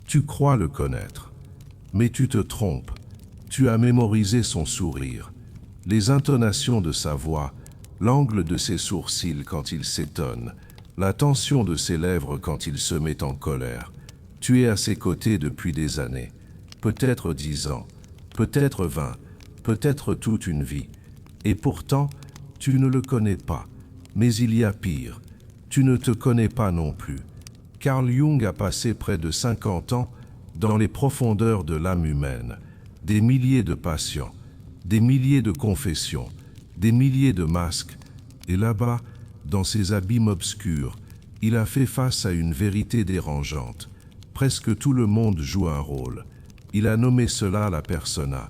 Tu crois le connaître. Mais tu te trompes. Tu as mémorisé son sourire, les intonations de sa voix, l'angle de ses sourcils quand il s'étonne, la tension de ses lèvres quand il se met en colère. Tu es à ses côtés depuis des années, peut-être 10 ans, peut-être 20, peut-être toute une vie. Et pourtant, tu ne le connais pas. Mais il y a pire. Tu ne te connais pas non plus. Carl Jung a passé près de 50 ans dans les profondeurs de l'âme humaine, des milliers de patients, des milliers de confessions, des milliers de masques, et là-bas, dans ces abîmes obscurs, il a fait face à une vérité dérangeante. Presque tout le monde joue un rôle. Il a nommé cela la persona.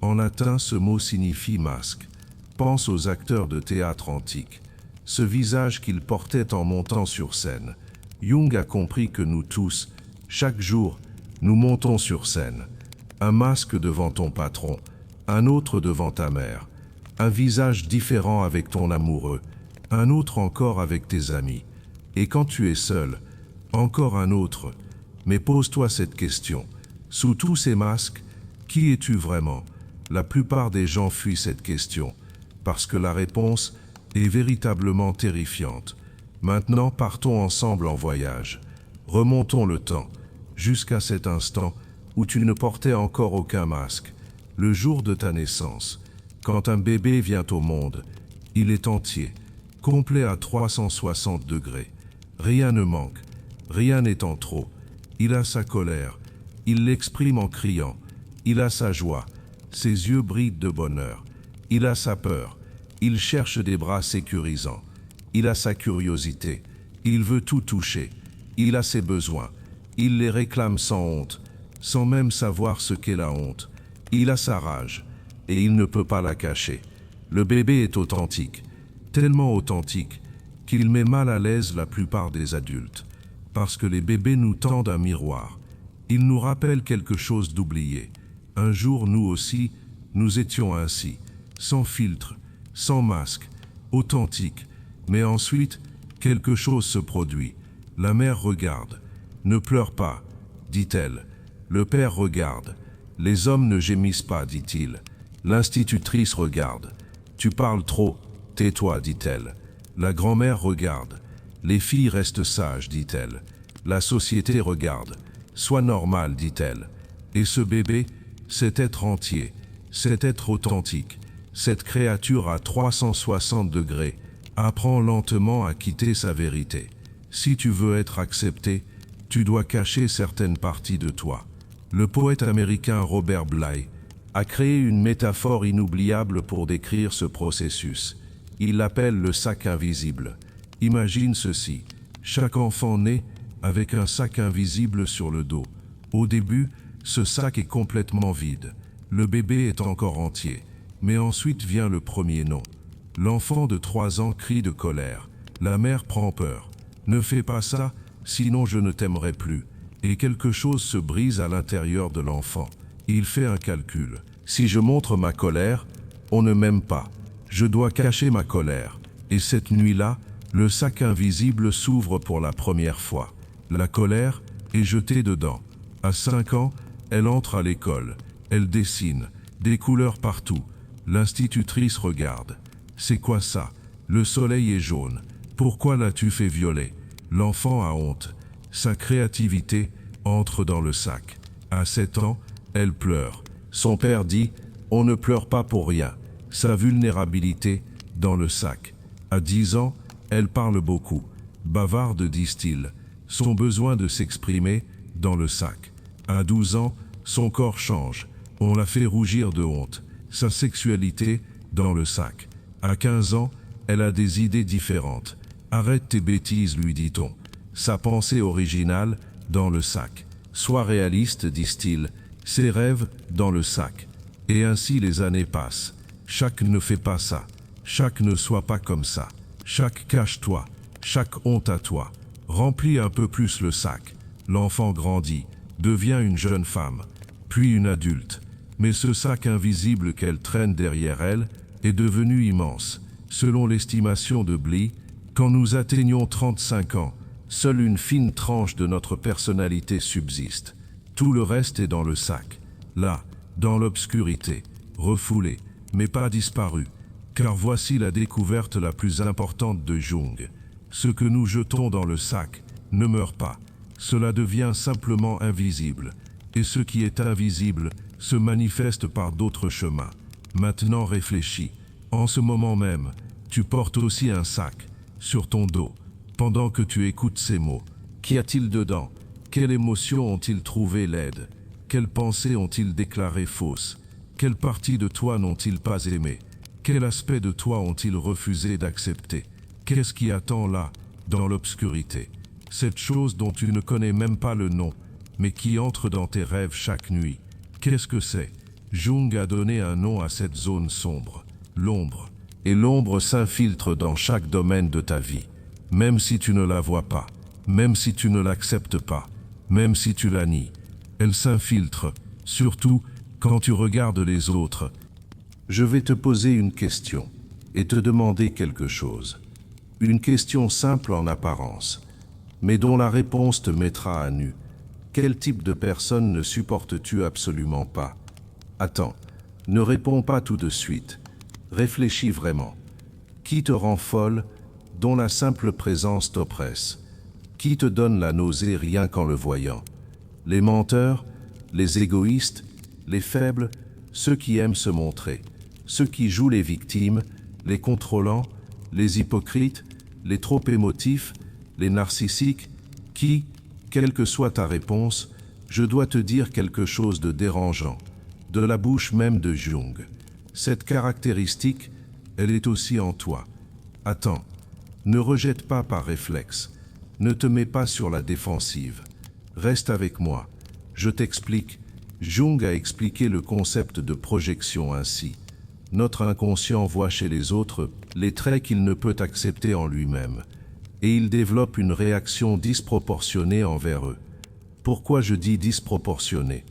En latin, ce mot signifie masque. Pense aux acteurs de théâtre antique. Ce visage qu'ils portaient en montant sur scène. Jung a compris que nous tous, chaque jour, nous montons sur scène. Un masque devant ton patron, un autre devant ta mère, un visage différent avec ton amoureux, un autre encore avec tes amis. Et quand tu es seul, encore un autre. Mais pose-toi cette question. Sous tous ces masques, qui es-tu vraiment? La plupart des gens fuient cette question, parce que la réponse est véritablement terrifiante. Maintenant, partons ensemble en voyage. Remontons le temps, jusqu'à cet instant où tu ne portais encore aucun masque, le jour de ta naissance. Quand un bébé vient au monde, il est entier, complet à 360 degrés. Rien ne manque, rien n'est en trop. Il a sa colère, il l'exprime en criant. Il a sa joie, ses yeux brillent de bonheur. Il a sa peur, il cherche des bras sécurisants. Il a sa curiosité, il veut tout toucher. Il a ses besoins, il les réclame sans honte, sans même savoir ce qu'est la honte. Il a sa rage, et il ne peut pas la cacher. Le bébé est authentique, tellement authentique, qu'il met mal à l'aise la plupart des adultes. Parce que les bébés nous tendent un miroir. Ils nous rappellent quelque chose d'oublié. Un jour, nous aussi, nous étions ainsi, sans filtre, sans masque, authentiques. Mais ensuite, quelque chose se produit. La mère regarde. « Ne pleure pas », dit-elle. Le père regarde. « Les hommes ne gémissent pas », dit-il. L'institutrice regarde. « Tu parles trop, tais-toi », dit-elle. La grand-mère regarde. « Les filles restent sages », dit-elle. La société regarde. « Sois normal », dit-elle. Et ce bébé, cet être entier, cet être authentique, cette créature à 360 degrés, apprend lentement à quitter sa vérité. Si tu veux être accepté, tu dois cacher certaines parties de toi. Le poète américain Robert Bly a créé une métaphore inoubliable pour décrire ce processus. Il l'appelle le sac invisible. Imagine ceci, chaque enfant naît avec un sac invisible sur le dos. Au début, ce sac est complètement vide. Le bébé est encore entier. Mais ensuite vient le premier nom. L'enfant de 3 ans crie de colère. La mère prend peur. Ne fais pas ça, sinon je ne t'aimerai plus. Et quelque chose se brise à l'intérieur de l'enfant. Il fait un calcul. Si je montre ma colère, on ne m'aime pas. Je dois cacher ma colère. Et cette nuit-là, le sac invisible s'ouvre pour la première fois. La colère est jetée dedans. À 5 ans, elle entre à l'école. Elle dessine, des couleurs partout. L'institutrice regarde. C'est quoi ça? Le soleil est jaune. Pourquoi l'as-tu fait violet? L'enfant a honte. Sa créativité entre dans le sac. À 7 ans, elle pleure. Son père dit « On ne pleure pas pour rien ». Sa vulnérabilité dans le sac. À 10 ans, elle parle beaucoup. Bavarde, disent-ils. Son besoin de s'exprimer dans le sac. À 12 ans, son corps change. On la fait rougir de honte. Sa sexualité dans le sac. À 15 ans, elle a des idées différentes. Arrête tes bêtises, lui dit-on. Sa pensée originale dans le sac. Sois réaliste, disent-ils. Ses rêves dans le sac. Et ainsi les années passent. Chaque ne fait pas ça. Chaque ne soit pas comme ça. Chaque cache-toi. Chaque honte à toi. Remplis un peu plus le sac. L'enfant grandit, devient une jeune femme, puis une adulte. Mais ce sac invisible qu'elle traîne derrière elle est devenu immense. Selon l'estimation de Bly, quand nous atteignons 35 ans, seule une fine tranche de notre personnalité subsiste. Tout le reste est dans le sac, là, dans l'obscurité, refoulé, mais pas disparu. Car voici la découverte la plus importante de Jung. Ce que nous jetons dans le sac ne meurt pas. Cela devient simplement invisible. Et ce qui est invisible se manifeste par d'autres chemins. Maintenant réfléchis. En ce moment même, tu portes aussi un sac sur ton dos. Pendant que tu écoutes ces mots, qu'y a-t-il dedans? Quelles émotions ont-ils trouvé laides? Quelles pensées ont-ils déclarées fausses? Quelle partie de toi n'ont-ils pas aimé? Quel aspect de toi ont-ils refusé d'accepter? Qu'est-ce qui attend là, dans l'obscurité? Cette chose dont tu ne connais même pas le nom, mais qui entre dans tes rêves chaque nuit. Qu'est-ce que c'est? Jung a donné un nom à cette zone sombre, l'ombre. Et l'ombre s'infiltre dans chaque domaine de ta vie, même si tu ne la vois pas, même si tu ne l'acceptes pas, même si tu la nies. Elle s'infiltre, surtout quand tu regardes les autres. Je vais te poser une question et te demander quelque chose. Une question simple en apparence, mais dont la réponse te mettra à nu. Quel type de personne ne supportes-tu absolument pas? Attends, ne réponds pas tout de suite. Réfléchis vraiment. Qui te rend folle, dont la simple présence t'oppresse? Qui te donne la nausée rien qu'en le voyant? Les menteurs, les égoïstes, les faibles, ceux qui aiment se montrer, ceux qui jouent les victimes, les contrôlants, les hypocrites, les trop émotifs, les narcissiques, qui, quelle que soit ta réponse, je dois te dire quelque chose de dérangeant, de la bouche même de Jung. Cette caractéristique, elle est aussi en toi. Attends, ne rejette pas par réflexe, ne te mets pas sur la défensive. Reste avec moi, je t'explique. Jung a expliqué le concept de projection ainsi. Notre inconscient voit chez les autres les traits qu'il ne peut accepter en lui-même, et il développe une réaction disproportionnée envers eux. Pourquoi je dis disproportionnée?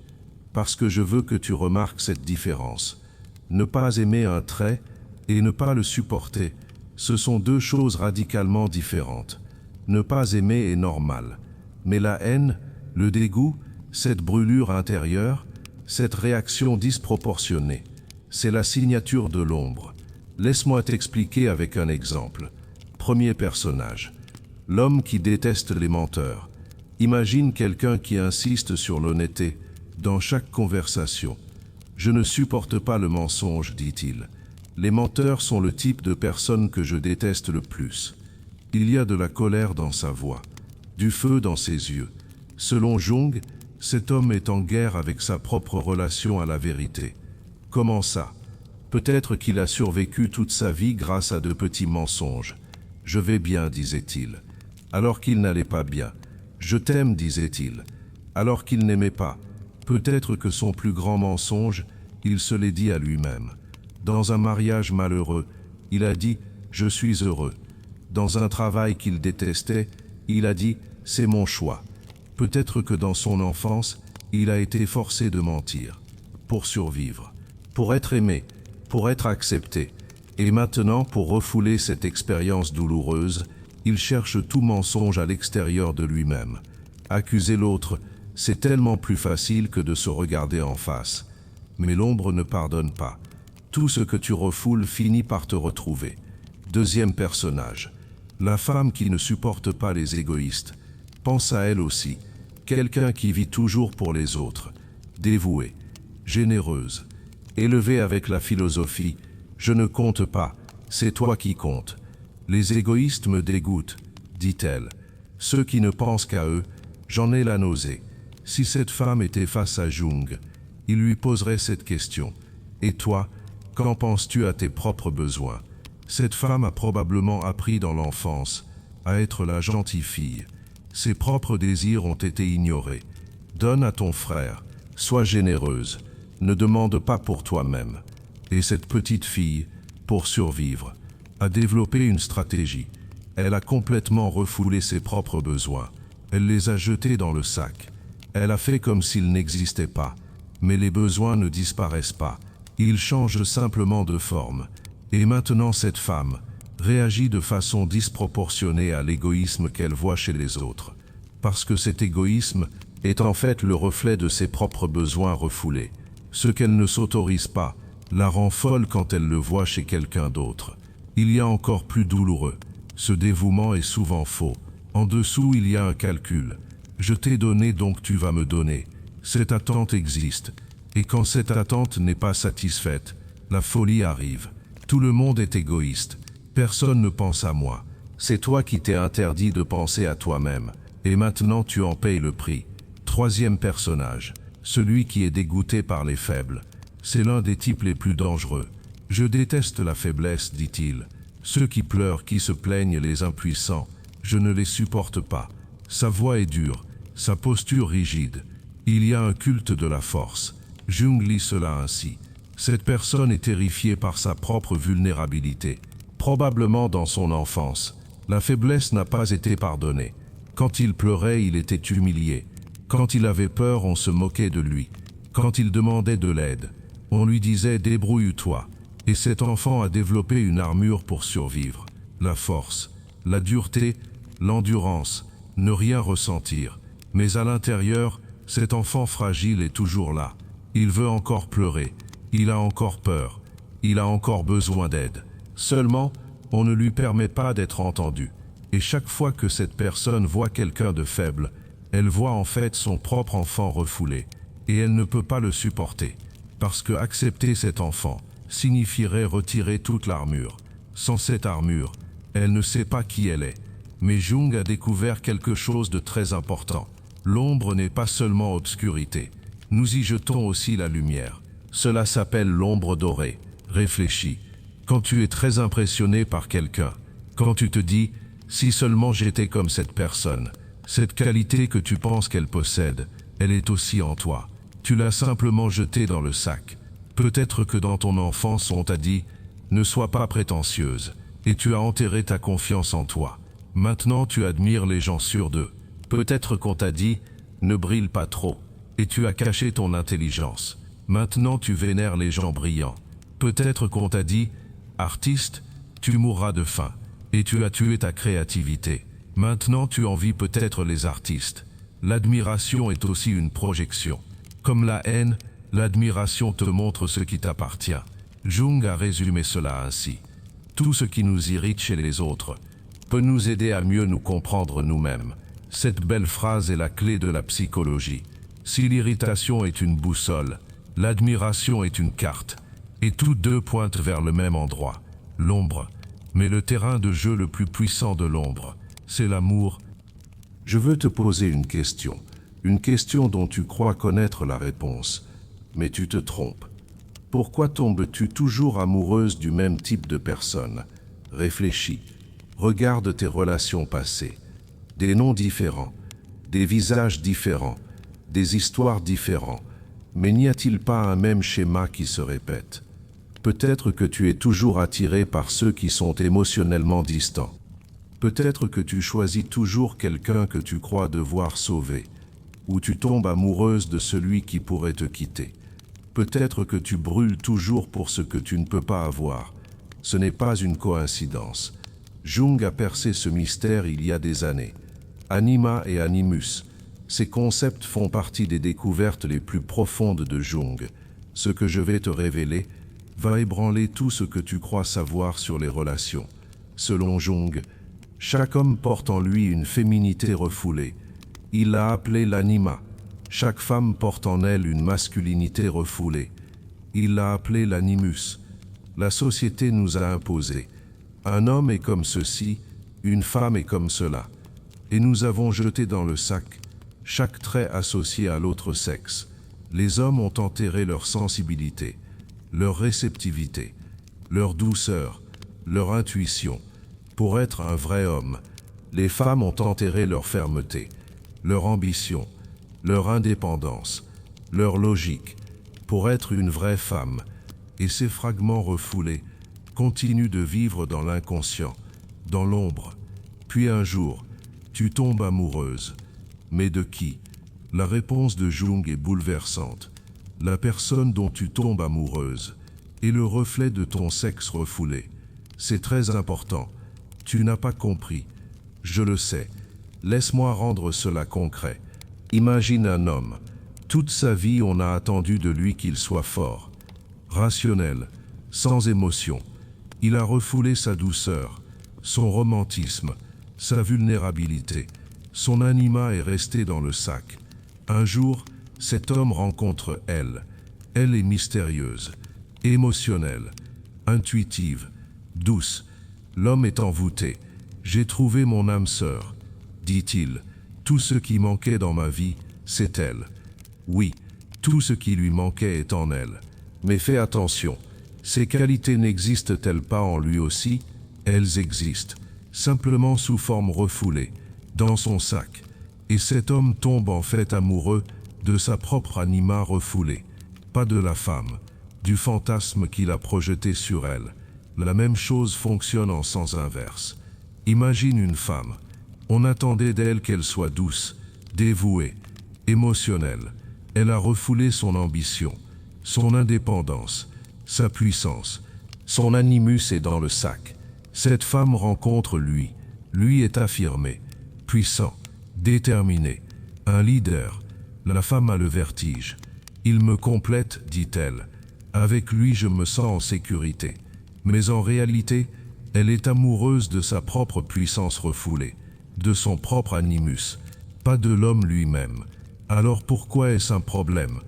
Parce que je veux que tu remarques cette différence. Ne pas aimer un trait et ne pas le supporter, ce sont deux choses radicalement différentes. Ne pas aimer est normal, mais la haine, le dégoût, cette brûlure intérieure, cette réaction disproportionnée, c'est la signature de l'ombre. Laisse-moi t'expliquer avec un exemple. Premier personnage. L'homme qui déteste les menteurs. Imagine quelqu'un qui insiste sur l'honnêteté dans chaque conversation. Je ne supporte pas le mensonge, dit-il. Les menteurs sont le type de personne que je déteste le plus. Il y a de la colère dans sa voix, du feu dans ses yeux. Selon Jung, cet homme est en guerre avec sa propre relation à la vérité. Comment ça? Peut-être qu'il a survécu toute sa vie grâce à de petits mensonges. Je vais bien, disait-il, alors qu'il n'allait pas bien. Je t'aime, disait-il, alors qu'il n'aimait pas. Peut-être que son plus grand mensonge, il se l'est dit à lui-même. Dans un mariage malheureux, il a dit « je suis heureux ». Dans un travail qu'il détestait, il a dit « c'est mon choix ». Peut-être que dans son enfance, il a été forcé de mentir, pour survivre, pour être aimé, pour être accepté. Et maintenant, pour refouler cette expérience douloureuse, il cherche tout mensonge à l'extérieur de lui-même. Accuser l'autre, c'est tellement plus facile que de se regarder en face. Mais l'ombre ne pardonne pas. Tout ce que tu refoules finit par te retrouver. Deuxième personnage. La femme qui ne supporte pas les égoïstes. Pense à elle aussi. Quelqu'un qui vit toujours pour les autres. Dévouée, généreuse, élevée avec la philosophie « Je ne compte pas, c'est toi qui comptes ». Les égoïstes me dégoûtent, dit-elle. Ceux qui ne pensent qu'à eux, j'en ai la nausée. Si cette femme était face à Jung, il lui poserait cette question. Et toi, qu'en penses-tu à tes propres besoins? Cette femme a probablement appris dans l'enfance à être la gentille fille. Ses propres désirs ont été ignorés. Donne à ton frère, sois généreuse, ne demande pas pour toi-même. Et cette petite fille, pour survivre, a développé une stratégie. Elle a complètement refoulé ses propres besoins. Elle les a jetés dans le sac. Elle a fait comme s'ils n'existaient pas. Mais les besoins ne disparaissent pas. Ils changent simplement de forme. Et maintenant cette femme réagit de façon disproportionnée à l'égoïsme qu'elle voit chez les autres. Parce que cet égoïsme est en fait le reflet de ses propres besoins refoulés. Ce qu'elle ne s'autorise pas la rend folle quand elle le voit chez quelqu'un d'autre. Il y a encore plus douloureux. Ce dévouement est souvent faux. En dessous, il y a un calcul. Je t'ai donné, donc tu vas me donner. Cette attente existe. Et quand cette attente n'est pas satisfaite, la folie arrive. Tout le monde est égoïste. Personne ne pense à moi. C'est toi qui t'es interdit de penser à toi-même. Et maintenant tu en payes le prix. Troisième personnage, celui qui est dégoûté par les faibles. C'est l'un des types les plus dangereux. Je déteste la faiblesse, dit-il. Ceux qui pleurent, qui se plaignent, les impuissants, je ne les supporte pas. Sa voix est dure, sa posture rigide. Il y a un culte de la force. Jung lit cela ainsi. Cette personne est terrifiée par sa propre vulnérabilité. Probablement dans son enfance, la faiblesse n'a pas été pardonnée. Quand il pleurait, il était humilié. Quand il avait peur, on se moquait de lui. Quand il demandait de l'aide, on lui disait « débrouille-toi ». Et cet enfant a développé une armure pour survivre. La force, la dureté, l'endurance, ne rien ressentir. Mais à l'intérieur, cet enfant fragile est toujours là. Il veut encore pleurer. Il a encore peur. Il a encore besoin d'aide. Seulement, on ne lui permet pas d'être entendu. Et chaque fois que cette personne voit quelqu'un de faible, elle voit en fait son propre enfant refoulé. Et elle ne peut pas le supporter. Parce que accepter cet enfant signifierait retirer toute l'armure. Sans cette armure, elle ne sait pas qui elle est. Mais Jung a découvert quelque chose de très important. L'ombre n'est pas seulement obscurité. Nous y jetons aussi la lumière. Cela s'appelle l'ombre dorée. Réfléchis. Quand tu es très impressionné par quelqu'un, quand tu te dis « si seulement j'étais comme cette personne », cette qualité que tu penses qu'elle possède, elle est aussi en toi. Tu l'as simplement jetée dans le sac. Peut-être que dans ton enfance on t'a dit « ne sois pas prétentieuse » et tu as enterré ta confiance en toi. Maintenant tu admires les gens sûrs d'eux. Peut-être qu'on t'a dit « ne brille pas trop » et tu as caché ton intelligence. Maintenant tu vénères les gens brillants. Peut-être qu'on t'a dit « artiste, tu mourras de faim » et tu as tué ta créativité. Maintenant tu envies peut-être les artistes. L'admiration est aussi une projection. Comme la haine, l'admiration te montre ce qui t'appartient. Jung a résumé cela ainsi. Tout ce qui nous irrite chez les autres peut nous aider à mieux nous comprendre nous-mêmes. Cette belle phrase est la clé de la psychologie. Si l'irritation est une boussole, l'admiration est une carte, et tous deux pointent vers le même endroit, l'ombre. Mais le terrain de jeu le plus puissant de l'ombre, c'est l'amour. Je veux te poser une question dont tu crois connaître la réponse, mais tu te trompes. Pourquoi tombes-tu toujours amoureuse du même type de personne? Réfléchis, regarde tes relations passées. Des noms différents, des visages différents, des histoires différentes, mais n'y a-t-il pas un même schéma qui se répète? Peut-être que tu es toujours attiré par ceux qui sont émotionnellement distants. Peut-être que tu choisis toujours quelqu'un que tu crois devoir sauver, ou tu tombes amoureuse de celui qui pourrait te quitter. Peut-être que tu brûles toujours pour ce que tu ne peux pas avoir. Ce n'est pas une coïncidence. Jung a percé ce mystère il y a des années. Anima et animus, ces concepts font partie des découvertes les plus profondes de Jung. Ce que je vais te révéler va ébranler tout ce que tu crois savoir sur les relations. Selon Jung, chaque homme porte en lui une féminité refoulée. Il l'a appelée l'anima. Chaque femme porte en elle une masculinité refoulée. Il l'a appelée l'animus. La société nous a imposé. Un homme est comme ceci, une femme est comme cela. Et nous avons jeté dans le sac chaque trait associé à l'autre sexe. Les hommes ont enterré leur sensibilité, leur réceptivité, leur douceur, leur intuition. Pour être un vrai homme, les femmes ont enterré leur fermeté, leur ambition, leur indépendance, leur logique, pour être une vraie femme. Et ces fragments refoulés continuent de vivre dans l'inconscient, dans l'ombre. Puis un jour, tu tombes amoureuse. Mais de qui? La réponse de Jung est bouleversante. La personne dont tu tombes amoureuse est le reflet de ton sexe refoulé. C'est très important. Tu n'as pas compris. Je le sais. Laisse-moi rendre cela concret. Imagine un homme. Toute sa vie, on a attendu de lui qu'il soit fort, rationnel, sans émotion. Il a refoulé sa douceur, son romantisme, sa vulnérabilité. Son anima est resté dans le sac. Un jour, cet homme rencontre elle. Elle est mystérieuse, émotionnelle, intuitive, douce. L'homme est envoûté. J'ai trouvé mon âme sœur, dit-il. Tout ce qui manquait dans ma vie, c'est elle. Oui, tout ce qui lui manquait est en elle. Mais fais attention, ces qualités n'existent-elles pas en lui aussi? Elles existent, simplement sous forme refoulée, dans son sac. Et cet homme tombe en fait amoureux de sa propre anima refoulée, pas de la femme, du fantasme qu'il a projeté sur elle. La même chose fonctionne en sens inverse. Imagine une femme. On attendait d'elle qu'elle soit douce, dévouée, émotionnelle. Elle a refoulé son ambition, son indépendance, sa puissance. Son animus est dans le sac. Cette femme rencontre lui. Lui est affirmé, puissant, déterminé, un leader. La femme a le vertige. Il me complète, dit-elle. Avec lui, je me sens en sécurité. Mais en réalité, elle est amoureuse de sa propre puissance refoulée, de son propre animus, pas de l'homme lui-même. Alors pourquoi est-ce un problème?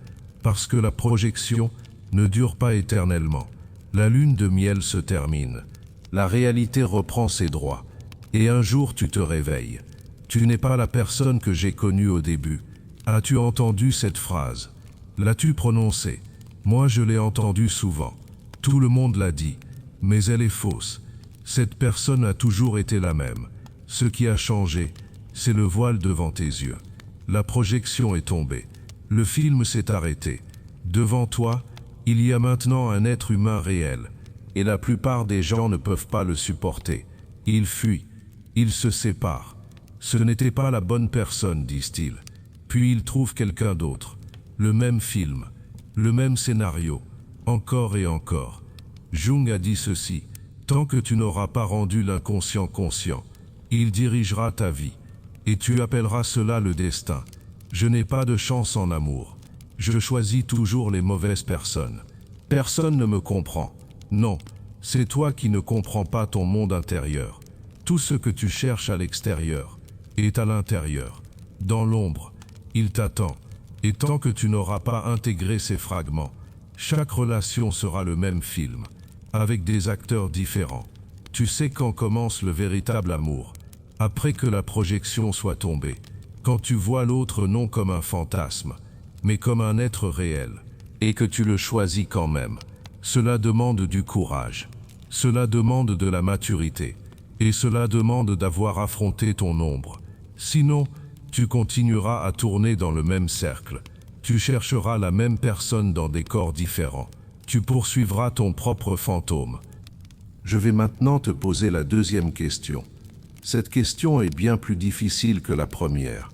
Parce que la projection ne dure pas éternellement. La lune de miel se termine. La réalité reprend ses droits. Et un jour tu te réveilles. Tu n'es pas la personne que j'ai connue au début. As-tu entendu cette phrase? L'as-tu prononcée? Moi je l'ai entendue souvent. Tout le monde l'a dit. Mais elle est fausse. Cette personne a toujours été la même. Ce qui a changé, c'est le voile devant tes yeux. La projection est tombée. Le film s'est arrêté. Devant toi, il y a maintenant un être humain réel. Et la plupart des gens ne peuvent pas le supporter. Ils fuient. Ils se séparent. Ce n'était pas la bonne personne, disent-ils. Puis ils trouvent quelqu'un d'autre. Le même film. Le même scénario. Encore et encore. Jung a dit ceci. Tant que tu n'auras pas rendu l'inconscient conscient, il dirigera ta vie. Et tu appelleras cela le destin. Je n'ai pas de chance en amour. Je choisis toujours les mauvaises personnes. Personne ne me comprend. Non, c'est toi qui ne comprends pas ton monde intérieur. Tout ce que tu cherches à l'extérieur est à l'intérieur. Dans l'ombre, il t'attend. Et tant que tu n'auras pas intégré ces fragments, chaque relation sera le même film, avec des acteurs différents. Tu sais quand commence le véritable amour. Après que la projection soit tombée, quand tu vois l'autre non comme un fantasme, mais comme un être réel, et que tu le choisis quand même. Cela demande du courage, cela demande de la maturité, et cela demande d'avoir affronté ton ombre. Sinon, tu continueras à tourner dans le même cercle. Tu chercheras la même personne dans des corps différents. Tu poursuivras ton propre fantôme. Je vais maintenant te poser la deuxième question. Cette question est bien plus difficile que la première,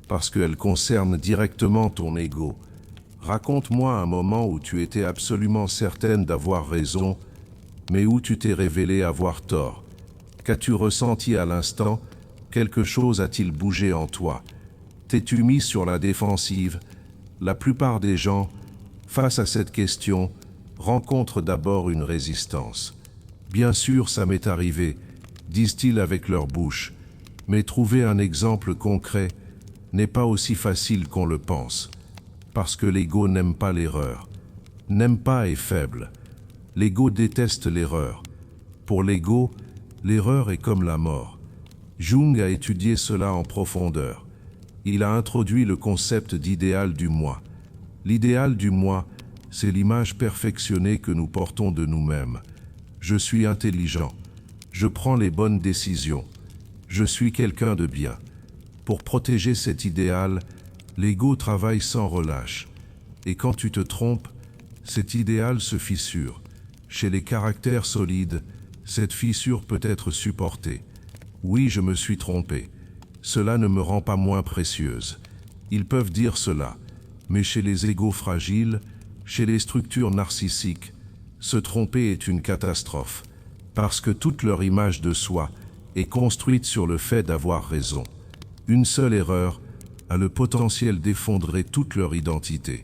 parce qu'elle concerne directement ton ego. Raconte-moi un moment où tu étais absolument certaine d'avoir raison, mais où tu t'es révélé avoir tort. Qu'as-tu ressenti à l'instant? Quelque chose a-t-il bougé en toi? T'es-tu mis sur la défensive? La plupart des gens, face à cette question, rencontrent d'abord une résistance. Bien sûr, ça m'est arrivé, disent-ils avec leur bouche, mais trouver un exemple concret n'est pas aussi facile qu'on le pense, parce que l'ego n'aime pas l'erreur. N'aime pas est faible. L'ego déteste l'erreur. Pour l'ego, l'erreur est comme la mort. Jung a étudié cela en profondeur. Il a introduit le concept d'idéal du moi. L'idéal du moi, c'est l'image perfectionnée que nous portons de nous-mêmes. Je suis intelligent. Je prends les bonnes décisions. Je suis quelqu'un de bien. Pour protéger cet idéal, l'ego travaille sans relâche. Et quand tu te trompes, cet idéal se fissure. Chez les caractères solides, cette fissure peut être supportée. Oui, je me suis trompé. Cela ne me rend pas moins précieuse. Ils peuvent dire cela, mais chez les égos fragiles, chez les structures narcissiques, se tromper est une catastrophe, parce que toute leur image de soi est construite sur le fait d'avoir raison. Une seule erreur a le potentiel d'effondrer toute leur identité.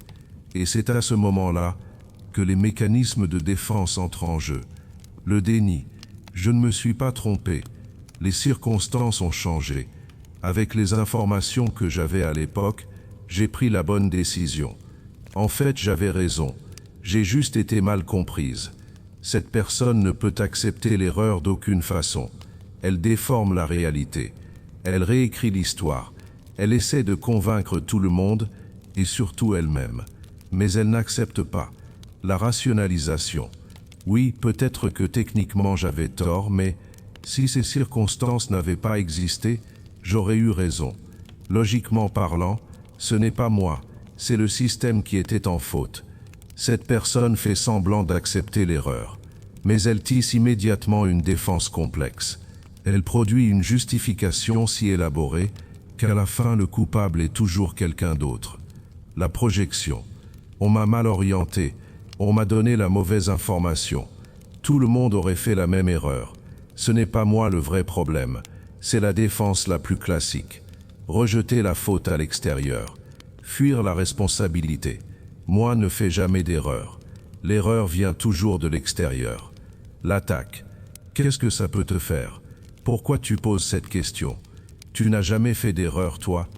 Et c'est à ce moment-là que les mécanismes de défense entrent en jeu. Le déni. Je ne me suis pas trompé. Les circonstances ont changé. Avec les informations que j'avais à l'époque, j'ai pris la bonne décision. En fait, j'avais raison. J'ai juste été mal comprise. Cette personne ne peut accepter l'erreur d'aucune façon. Elle déforme la réalité. Elle réécrit l'histoire. Elle essaie de convaincre tout le monde, et surtout elle-même. Mais elle n'accepte pas la rationalisation. Oui, peut-être que techniquement j'avais tort, mais si ces circonstances n'avaient pas existé, j'aurais eu raison. Logiquement parlant, ce n'est pas moi, c'est le système qui était en faute. Cette personne fait semblant d'accepter l'erreur, mais elle tisse immédiatement une défense complexe. Elle produit une justification si élaborée qu'à la fin le coupable est toujours quelqu'un d'autre. La projection. On m'a mal orienté, on m'a donné la mauvaise information. Tout le monde aurait fait la même erreur. Ce n'est pas moi le vrai problème, c'est la défense la plus classique. Rejeter la faute à l'extérieur. Fuir la responsabilité. Moi ne fais jamais d'erreur. L'erreur vient toujours de l'extérieur. L'attaque. Qu'est-ce que ça peut te faire? Pourquoi tu poses cette question? Tu n'as jamais fait d'erreur, toi?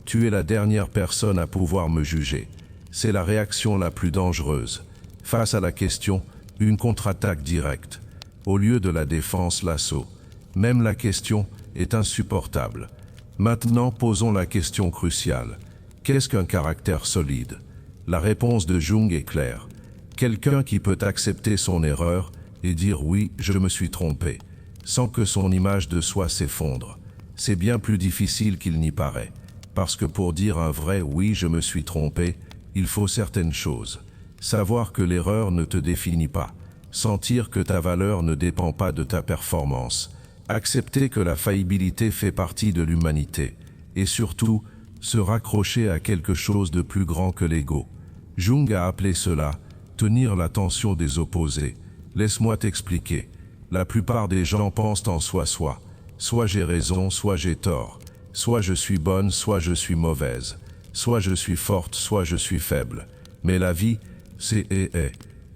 Tu es la dernière personne à pouvoir me juger. C'est la réaction la plus dangereuse. Face à la question, une contre-attaque directe. Au lieu de la défense, l'assaut. Même la question est insupportable. Maintenant, posons la question cruciale. Qu'est-ce qu'un caractère solide? La réponse de Jung est claire. Quelqu'un qui peut accepter son erreur et dire « oui, je me suis trompé », sans que son image de soi s'effondre. C'est bien plus difficile qu'il n'y paraît, parce que pour dire un vrai « oui, je me suis trompé », il faut certaines choses. Savoir que l'erreur ne te définit pas, sentir que ta valeur ne dépend pas de ta performance, accepter que la faillibilité fait partie de l'humanité, et surtout, se raccrocher à quelque chose de plus grand que l'ego. Jung a appelé cela « tenir l'attention des opposés ». Laisse-moi t'expliquer. La plupart des gens pensent en soi. Soit j'ai raison, soit j'ai tort. Soit je suis bonne, soit je suis mauvaise. Soit je suis forte, soit je suis faible. Mais la vie, c'est et.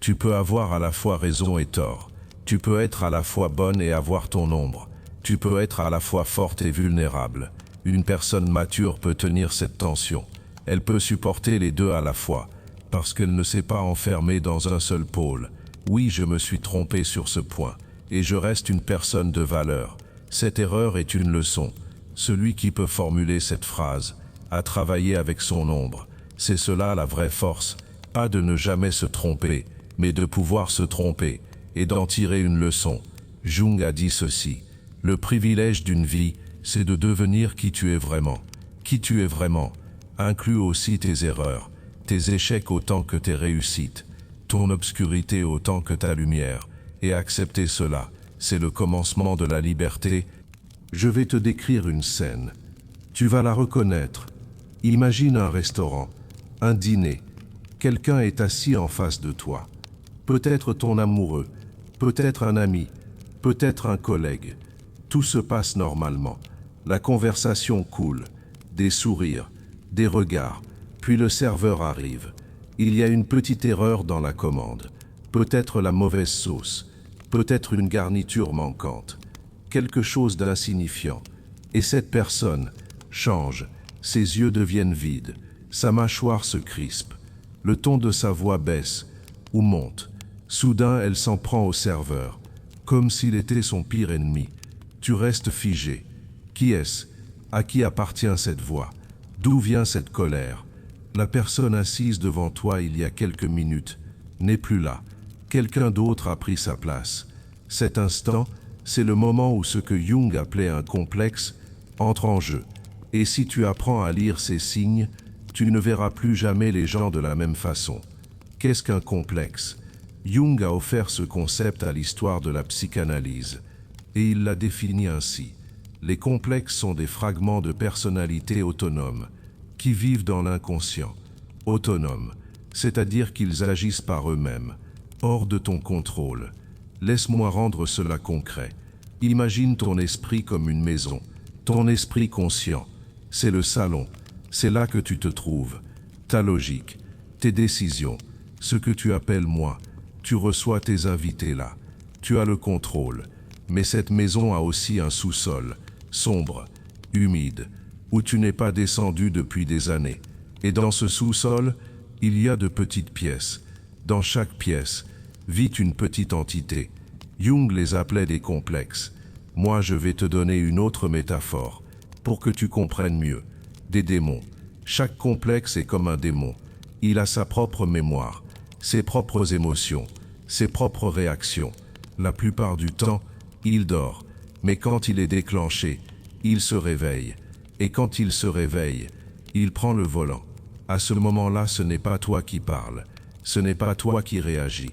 Tu peux avoir à la fois raison et tort. Tu peux être à la fois bonne et avoir ton ombre. Tu peux être à la fois forte et vulnérable. Une personne mature peut tenir cette tension. Elle peut supporter les deux à la fois, parce qu'elle ne s'est pas enfermée dans un seul pôle. Oui, je me suis trompé sur ce point, et je reste une personne de valeur. Cette erreur est une leçon. Celui qui peut formuler cette phrase a travaillé avec son ombre. C'est cela la vraie force, pas de ne jamais se tromper, mais de pouvoir se tromper, et d'en tirer une leçon. Jung a dit ceci, « Le privilège d'une vie, c'est de devenir qui tu es vraiment. Qui tu es vraiment inclut aussi tes erreurs, tes échecs autant que tes réussites, ton obscurité autant que ta lumière, et accepter cela, c'est le commencement de la liberté. » Je vais te décrire une scène. Tu vas la reconnaître. Imagine un restaurant, un dîner. Quelqu'un est assis en face de toi. Peut-être ton amoureux, peut-être un ami, peut-être un collègue. Tout se passe normalement. La conversation coule, des sourires, des regards, puis le serveur arrive. Il y a une petite erreur dans la commande. Peut-être la mauvaise sauce, peut-être une garniture manquante, quelque chose d'insignifiant. Et cette personne change, ses yeux deviennent vides, sa mâchoire se crispe, le ton de sa voix baisse ou monte. Soudain, elle s'en prend au serveur, comme s'il était son pire ennemi. Tu restes figé. Qui est-ce? À qui appartient cette voix? D'où vient cette colère? La personne assise devant toi il y a quelques minutes n'est plus là. Quelqu'un d'autre a pris sa place. Cet instant, c'est le moment où ce que Jung appelait un complexe entre en jeu. Et si tu apprends à lire ces signes, tu ne verras plus jamais les gens de la même façon. Qu'est-ce qu'un complexe? Jung a offert ce concept à l'histoire de la psychanalyse, et il l'a défini ainsi. Les complexes sont des fragments de personnalité autonomes, qui vivent dans l'inconscient. Autonomes, c'est-à-dire qu'ils agissent par eux-mêmes, hors de ton contrôle. Laisse-moi rendre cela concret. Imagine ton esprit comme une maison. Ton esprit conscient, c'est le salon. C'est là que tu te trouves. Ta logique, tes décisions, ce que tu appelles moi. Tu reçois tes invités là. Tu as le contrôle. Mais cette maison a aussi un sous-sol, sombre, humide, où tu n'es pas descendu depuis des années. Et dans ce sous-sol, il y a de petites pièces. Dans chaque pièce vit une petite entité. Jung les appelait des complexes. Moi, je vais te donner une autre métaphore, pour que tu comprennes mieux. Des démons. Chaque complexe est comme un démon. Il a sa propre mémoire, ses propres émotions, ses propres réactions. La plupart du temps, il dort, mais quand il est déclenché, il se réveille. Et quand il se réveille, il prend le volant. À ce moment-là, ce n'est pas toi qui parles, ce n'est pas toi qui réagis.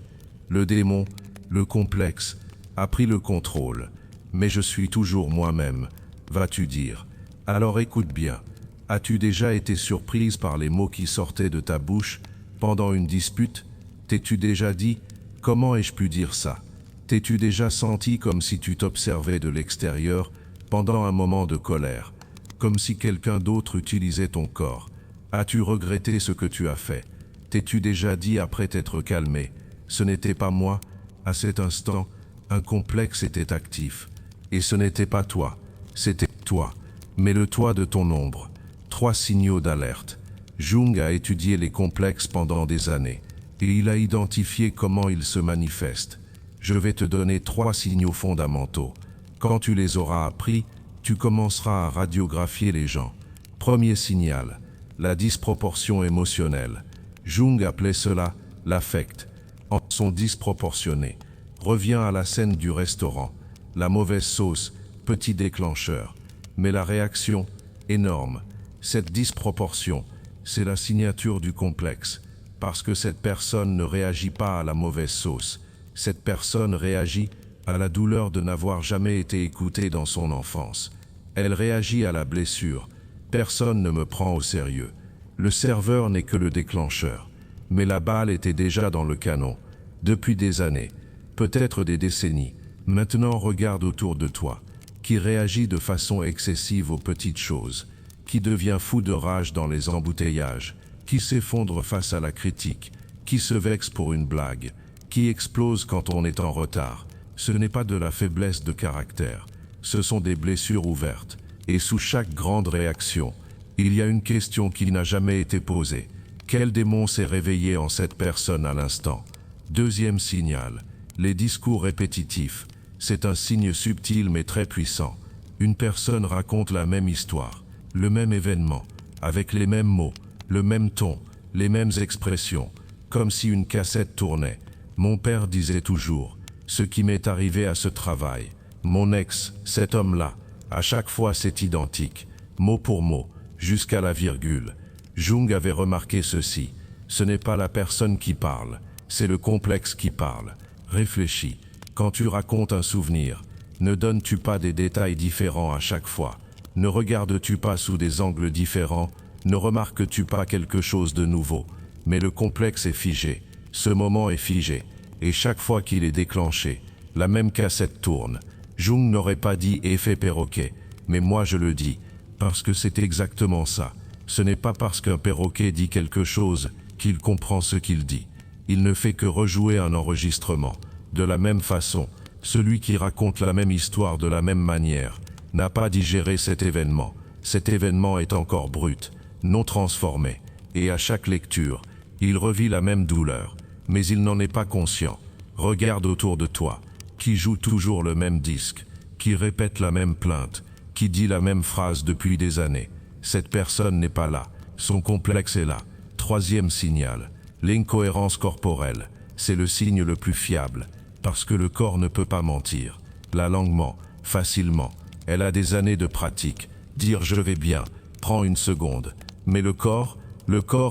Le démon, le complexe, a pris le contrôle. Mais je suis toujours moi-même, vas-tu dire. Alors écoute bien. As-tu déjà été surprise par les mots qui sortaient de ta bouche pendant une dispute? T'es-tu déjà dit « Comment ai-je pu dire ça ?» T'es-tu déjà senti comme si tu t'observais de l'extérieur pendant un moment de colère, comme si quelqu'un d'autre utilisait ton corps? As-tu regretté ce que tu as fait? T'es-tu déjà dit après t'être calmé « Ce n'était pas moi ?» À cet instant, un complexe était actif. Et ce n'était pas toi, c'était toi, mais le toi de ton ombre. 3 signaux d'alerte. Jung a étudié les complexes pendant des années, et il a identifié comment ils se manifestent. Je vais te donner 3 signaux fondamentaux. Quand tu les auras appris, tu commenceras à radiographier les gens. Premier signal, la disproportion émotionnelle. Jung appelait cela l'affect. En son disproportionné. Reviens à la scène du restaurant. La mauvaise sauce, petit déclencheur. Mais la réaction, énorme. Cette disproportion, c'est la signature du complexe. Parce que cette personne ne réagit pas à la mauvaise sauce. Cette personne réagit à la douleur de n'avoir jamais été écoutée dans son enfance. Elle réagit à la blessure. Personne ne me prend au sérieux. Le serveur n'est que le déclencheur. Mais la balle était déjà dans le canon. Depuis des années, peut-être des décennies. Maintenant regarde autour de toi, qui réagit de façon excessive aux petites choses, qui devient fou de rage dans les embouteillages, qui s'effondre face à la critique, qui se vexe pour une blague, qui explose quand on est en retard. Ce n'est pas de la faiblesse de caractère, ce sont des blessures ouvertes. Et sous chaque grande réaction, il y a une question qui n'a jamais été posée. Quel démon s'est réveillé en cette personne à l'instant? Deuxième signal, les discours répétitifs. C'est un signe subtil mais très puissant. Une personne raconte la même histoire, le même événement, avec les mêmes mots, le même ton, les mêmes expressions, comme si une cassette tournait. Mon père disait toujours, ce qui m'est arrivé à ce travail. Mon ex, cet homme-là, à chaque fois c'est identique, mot pour mot, jusqu'à la virgule. Jung avait remarqué ceci, ce n'est pas la personne qui parle, c'est le complexe qui parle. Réfléchis. Quand tu racontes un souvenir, ne donnes-tu pas des détails différents à chaque fois? Ne regardes-tu pas sous des angles différents? Ne remarques-tu pas quelque chose de nouveau? Mais le complexe est figé, ce moment est figé, et chaque fois qu'il est déclenché, la même cassette tourne. Jung n'aurait pas dit effet perroquet, mais moi je le dis, parce que c'est exactement ça. Ce n'est pas parce qu'un perroquet dit quelque chose qu'il comprend ce qu'il dit. Il ne fait que rejouer un enregistrement. De la même façon, celui qui raconte la même histoire de la même manière n'a pas digéré cet événement. Cet événement est encore brut, non transformé, et à chaque lecture, il revit la même douleur, mais il n'en est pas conscient. Regarde autour de toi, qui joue toujours le même disque, qui répète la même plainte, qui dit la même phrase depuis des années. Cette personne n'est pas là, son complexe est là. Troisième signal, l'incohérence corporelle, c'est le signe le plus fiable. Parce que le corps ne peut pas mentir. La langue ment, facilement. Elle a des années de pratique. Dire « je vais bien » prend une seconde. Mais le corps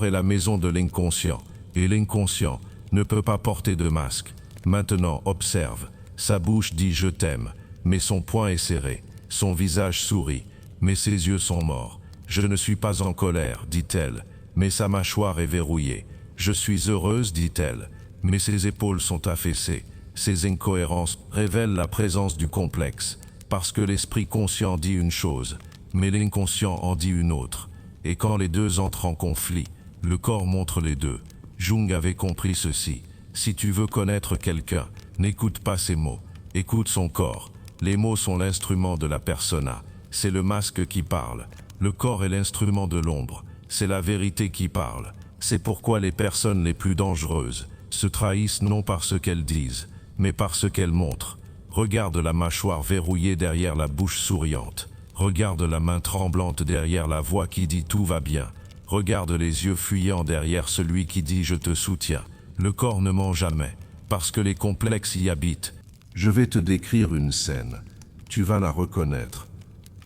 est la maison de l'inconscient. Et l'inconscient ne peut pas porter de masque. Maintenant, observe. Sa bouche dit « je t'aime », mais son poing est serré. Son visage sourit, mais ses yeux sont morts. « Je ne suis pas en colère », dit-elle, mais sa mâchoire est verrouillée. « Je suis heureuse », dit-elle, mais ses épaules sont affaissées. Ces incohérences révèlent la présence du complexe, parce que l'esprit conscient dit une chose, mais l'inconscient en dit une autre. et quand les deux entrent en conflit, le corps montre les deux. Jung avait compris ceci. Si tu veux connaître quelqu'un, n'écoute pas ses mots, écoute son corps. Les mots sont l'instrument de la persona, c'est le masque qui parle. Le corps est l'instrument de l'ombre, c'est la vérité qui parle. C'est pourquoi les personnes les plus dangereuses se trahissent non par ce qu'elles disent, mais par ce qu'elles montrent. Regarde la mâchoire verrouillée derrière la bouche souriante. Regarde la main tremblante derrière la voix qui dit tout va bien. Regarde les yeux fuyants derrière celui qui dit je te soutiens. Le corps ne ment jamais, parce que les complexes y habitent. Je vais te décrire une scène. Tu vas la reconnaître.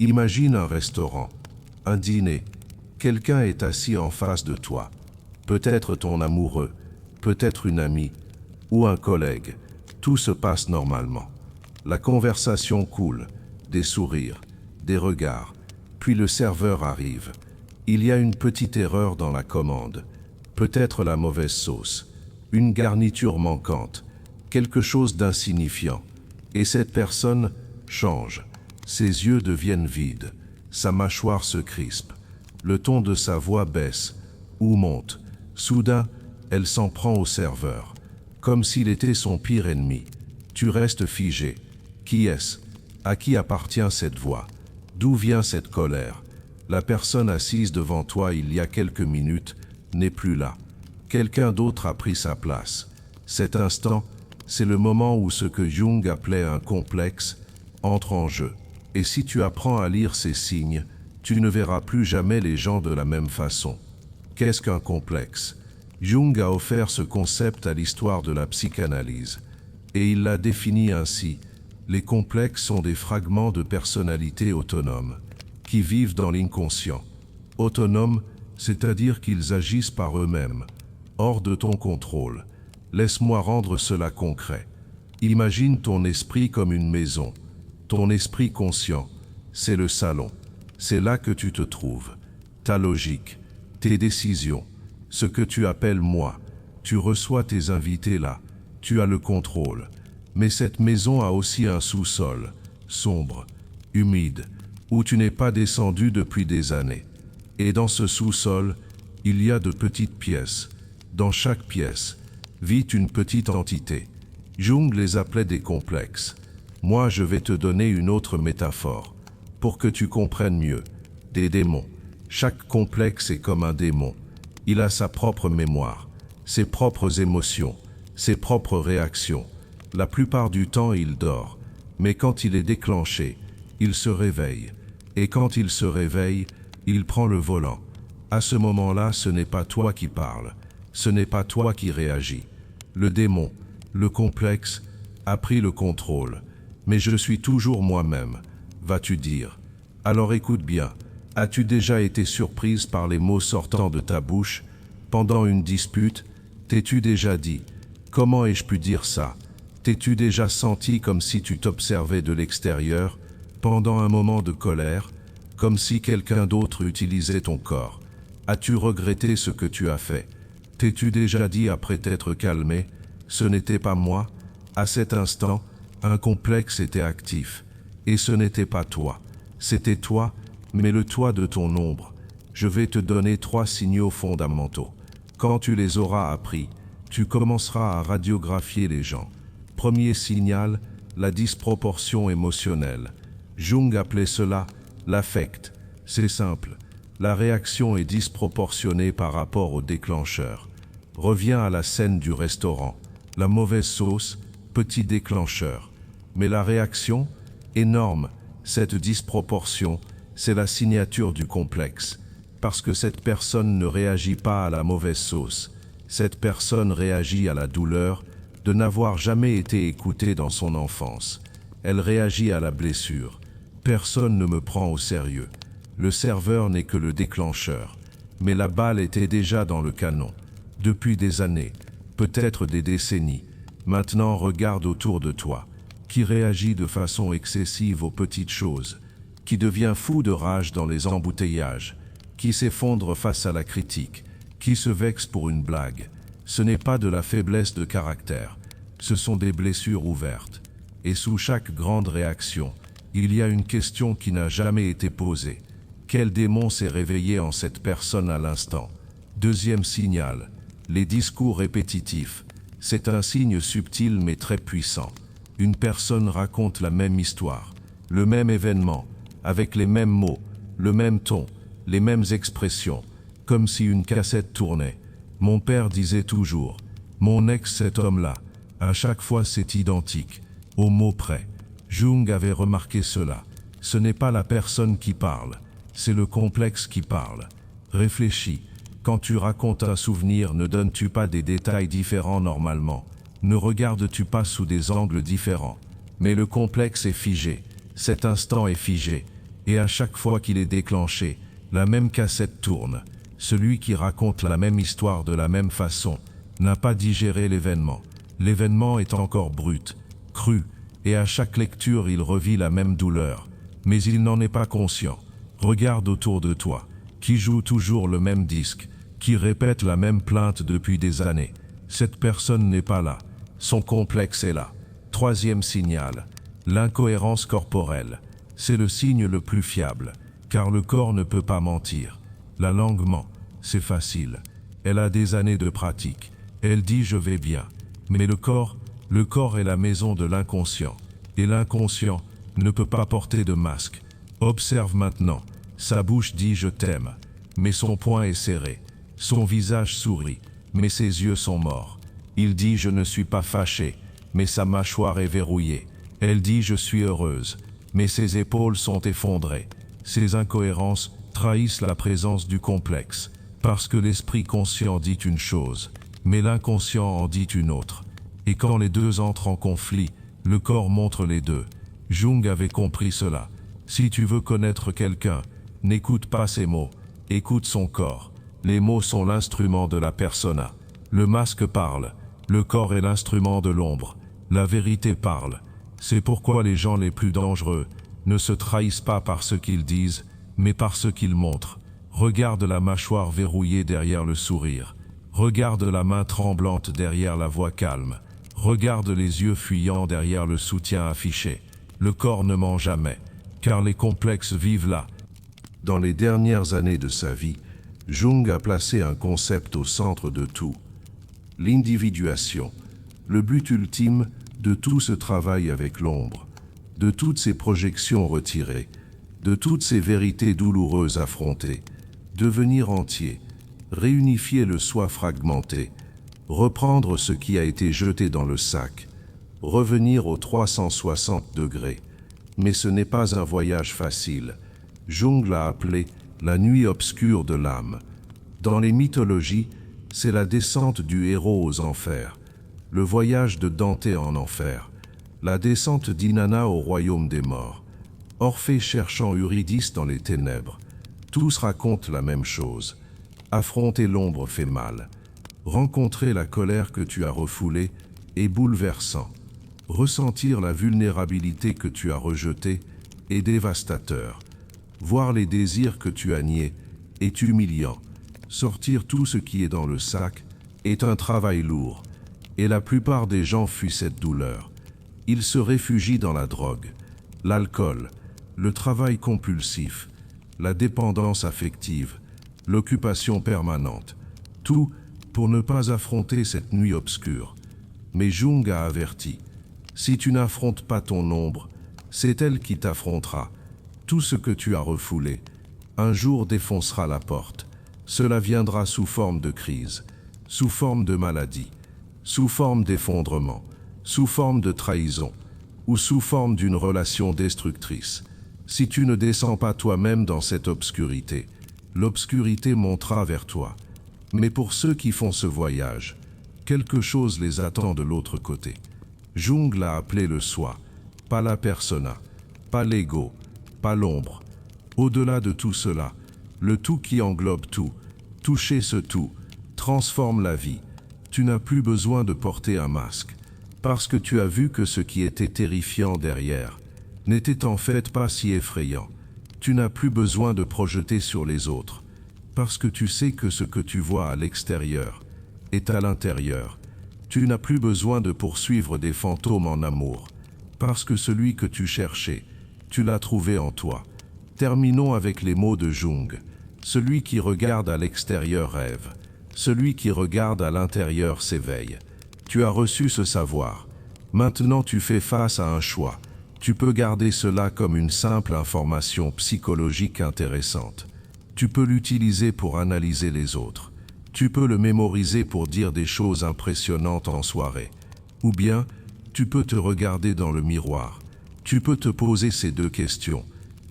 Imagine un restaurant, un dîner. Quelqu'un est assis en face de toi. Peut-être ton amoureux, peut-être une amie ou un collègue. Tout se passe normalement. La conversation coule, des sourires, des regards. Puis le serveur arrive. Il y a une petite erreur dans la commande. Peut-être la mauvaise sauce, une garniture manquante, quelque chose d'insignifiant. Et cette personne change. Ses yeux deviennent vides. Sa mâchoire se crispe. Le ton de sa voix baisse ou monte. Soudain, elle s'en prend au serveur, comme s'il était son pire ennemi. Tu restes figé. Qui est-ce? À qui appartient cette voix? D'où vient cette colère? La personne assise devant toi il y a quelques minutes n'est plus là. Quelqu'un d'autre a pris sa place. Cet instant, c'est le moment où ce que Jung appelait un complexe entre en jeu. Et si tu apprends à lire ces signes, tu ne verras plus jamais les gens de la même façon. Qu'est-ce qu'un complexe? Jung a offert ce concept à l'histoire de la psychanalyse. Et il l'a défini ainsi. Les complexes sont des fragments de personnalité autonomes, qui vivent dans l'inconscient. Autonomes, c'est-à-dire qu'ils agissent par eux-mêmes, hors de ton contrôle. Laisse-moi rendre cela concret. Imagine ton esprit comme une maison. Ton esprit conscient, c'est le salon. C'est là que tu te trouves. Ta logique, tes décisions, ce que tu appelles moi. Tu reçois tes invités là. Tu as le contrôle. Mais cette maison a aussi un sous-sol, sombre, humide, où tu n'es pas descendu depuis des années. Et dans ce sous-sol, il y a de petites pièces. Dans chaque pièce, vit une petite entité. Jung les appelait des complexes. Moi, je vais te donner une autre métaphore, pour que tu comprennes mieux. Des démons. Chaque complexe est comme un démon. Il a sa propre mémoire, ses propres émotions, ses propres réactions. La plupart du temps, il dort, mais quand il est déclenché, il se réveille. Et quand il se réveille, il prend le volant. À ce moment-là, ce n'est pas toi qui parles, ce n'est pas toi qui réagis. Le démon, le complexe, a pris le contrôle. Mais je suis toujours moi-même, vas-tu dire. Alors écoute bien, as-tu déjà été surprise par les mots sortant de ta bouche? Pendant une dispute, t'es-tu déjà dit « Comment ai-je pu dire ça ?» T'es-tu déjà senti comme si tu t'observais de l'extérieur, pendant un moment de colère, comme si quelqu'un d'autre utilisait ton corps? As-tu regretté ce que tu as fait? T'es-tu déjà dit après t'être calmé « Ce n'était pas moi ?» À cet instant, un complexe était actif. Et ce n'était pas toi. C'était toi, mais le toi de ton ombre. Je vais te donner 3 signaux fondamentaux. Quand tu les auras appris, tu commenceras à radiographier les gens. Premier signal, la disproportion émotionnelle. Jung appelait cela l'affect. C'est simple. La réaction est disproportionnée par rapport au déclencheur. Reviens à la scène du restaurant. La mauvaise sauce, petit déclencheur. Mais la réaction, énorme. Cette disproportion, c'est la signature du complexe. Parce que cette personne ne réagit pas à la mauvaise sauce. Cette personne réagit à la douleur de n'avoir jamais été écoutée dans son enfance. Elle réagit à la blessure. Personne ne me prend au sérieux. Le serveur n'est que le déclencheur. Mais la balle était déjà dans le canon. Depuis des années, peut-être des décennies. Maintenant, regarde autour de toi. Qui réagit de façon excessive aux petites choses. Qui devient fou de rage dans les embouteillages. Qui s'effondre face à la critique. Qui se vexe pour une blague. Ce n'est pas de la faiblesse de caractère. Ce sont des blessures ouvertes. Et sous chaque grande réaction, il y a une question qui n'a jamais été posée. Quel démon s'est réveillé en cette personne à l'instant? Deuxième signal, les discours répétitifs. C'est un signe subtil mais très puissant. Une personne raconte la même histoire, le même événement, avec les mêmes mots, le même ton, les mêmes expressions, comme si une cassette tournait. Mon père disait toujours, mon ex cet homme-là, à chaque fois c'est identique, au mot près. Jung avait remarqué cela. Ce n'est pas la personne qui parle, c'est le complexe qui parle. Réfléchis, quand tu racontes un souvenir, ne donnes-tu pas des détails différents normalement? Ne regardes-tu pas sous des angles différents? Mais le complexe est figé, cet instant est figé, et à chaque fois qu'il est déclenché, la même cassette tourne. Celui qui raconte la même histoire de la même façon n'a pas digéré l'événement. L'événement est encore brut, cru, et à chaque lecture il revit la même douleur. Mais il n'en est pas conscient. Regarde autour de toi, qui joue toujours le même disque, qui répète la même plainte depuis des années. Cette personne n'est pas là. Son complexe est là. Troisième signal, l'incohérence corporelle. C'est le signe le plus fiable, car le corps ne peut pas mentir. La langue ment, c'est facile. Elle a des années de pratique. Elle dit « je vais bien ». Mais le corps est la maison de l'inconscient. Et l'inconscient ne peut pas porter de masque. Observe maintenant. Sa bouche dit « je t'aime », mais son poing est serré. Son visage sourit, mais ses yeux sont morts. Il dit « je ne suis pas fâché », mais sa mâchoire est verrouillée. Elle dit « je suis heureuse », mais ses épaules sont effondrées. Ces incohérences trahissent la présence du complexe, parce que l'esprit conscient dit une chose, mais l'inconscient en dit une autre. Et quand les deux entrent en conflit, le corps montre les deux. Jung avait compris cela. Si tu veux connaître quelqu'un, n'écoute pas ses mots, écoute son corps. Les mots sont l'instrument de la persona. Le masque parle, le corps est l'instrument de l'ombre. La vérité parle. C'est pourquoi les gens les plus dangereux ne se trahissent pas par ce qu'ils disent, mais par ce qu'ils montrent. Regarde la mâchoire verrouillée derrière le sourire. Regarde la main tremblante derrière la voix calme. Regarde les yeux fuyants derrière le soutien affiché. Le corps ne ment jamais, car les complexes vivent là. Dans les dernières années de sa vie, Jung a placé un concept au centre de tout. L'individuation, le but ultime de tout ce travail avec l'ombre, de toutes ces projections retirées, de toutes ces vérités douloureuses affrontées, devenir entier, réunifier le soi fragmenté, reprendre ce qui a été jeté dans le sac, revenir aux 360 degrés. Mais ce n'est pas un voyage facile. Jung l'a appelé la nuit obscure de l'âme. Dans les mythologies, c'est la descente du héros aux enfers, le voyage de Dante en enfer, la descente d'Inanna au royaume des morts, Orphée cherchant Eurydice dans les ténèbres. Tous racontent la même chose. Affronter l'ombre fait mal. Rencontrer la colère que tu as refoulée est bouleversant. Ressentir la vulnérabilité que tu as rejetée est dévastateur. Voir les désirs que tu as niés est humiliant. Sortir tout ce qui est dans le sac est un travail lourd. Et la plupart des gens fuient cette douleur. Ils se réfugient dans la drogue, l'alcool, le travail compulsif, la dépendance affective, l'occupation permanente. Tout pour ne pas affronter cette nuit obscure. Mais Jung a averti. Si tu n'affrontes pas ton ombre, c'est elle qui t'affrontera. Tout ce que tu as refoulé, un jour défoncera la porte. Cela viendra sous forme de crise, sous forme de maladie, sous forme d'effondrement, sous forme de trahison, ou sous forme d'une relation destructrice. Si tu ne descends pas toi-même dans cette obscurité, l'obscurité montera vers toi. Mais pour ceux qui font ce voyage, quelque chose les attend de l'autre côté. Jung l'a appelé le soi, pas la persona, pas l'ego, pas l'ombre. Au-delà de tout cela, le tout qui englobe tout, toucher ce tout, transforme la vie. Tu n'as plus besoin de porter un masque, parce que tu as vu que ce qui était terrifiant derrière n'était en fait pas si effrayant. Tu n'as plus besoin de projeter sur les autres, parce que tu sais que ce que tu vois à l'extérieur est à l'intérieur. Tu n'as plus besoin de poursuivre des fantômes en amour, parce que celui que tu cherchais, tu l'as trouvé en toi. Terminons avec les mots de Jung. Celui qui regarde à l'extérieur rêve. Celui qui regarde à l'intérieur s'éveille. Tu as reçu ce savoir. Maintenant tu fais face à un choix. Tu peux garder cela comme une simple information psychologique intéressante. Tu peux l'utiliser pour analyser les autres. Tu peux le mémoriser pour dire des choses impressionnantes en soirée. Ou bien, tu peux te regarder dans le miroir. Tu peux te poser ces deux questions.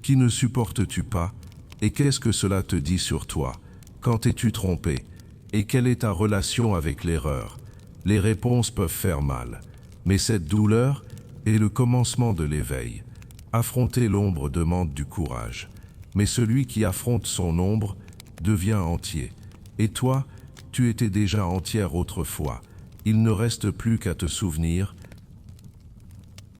Qui ne supportes-tu pas? Et qu'est-ce que cela te dit sur toi? Quand t'es-tu trompé? Et quelle est ta relation avec l'erreur? Les réponses peuvent faire mal. Mais cette douleur est le commencement de l'éveil. Affronter l'ombre demande du courage. Mais celui qui affronte son ombre devient entier. Et toi, tu étais déjà entière autrefois. Il ne reste plus qu'à te souvenir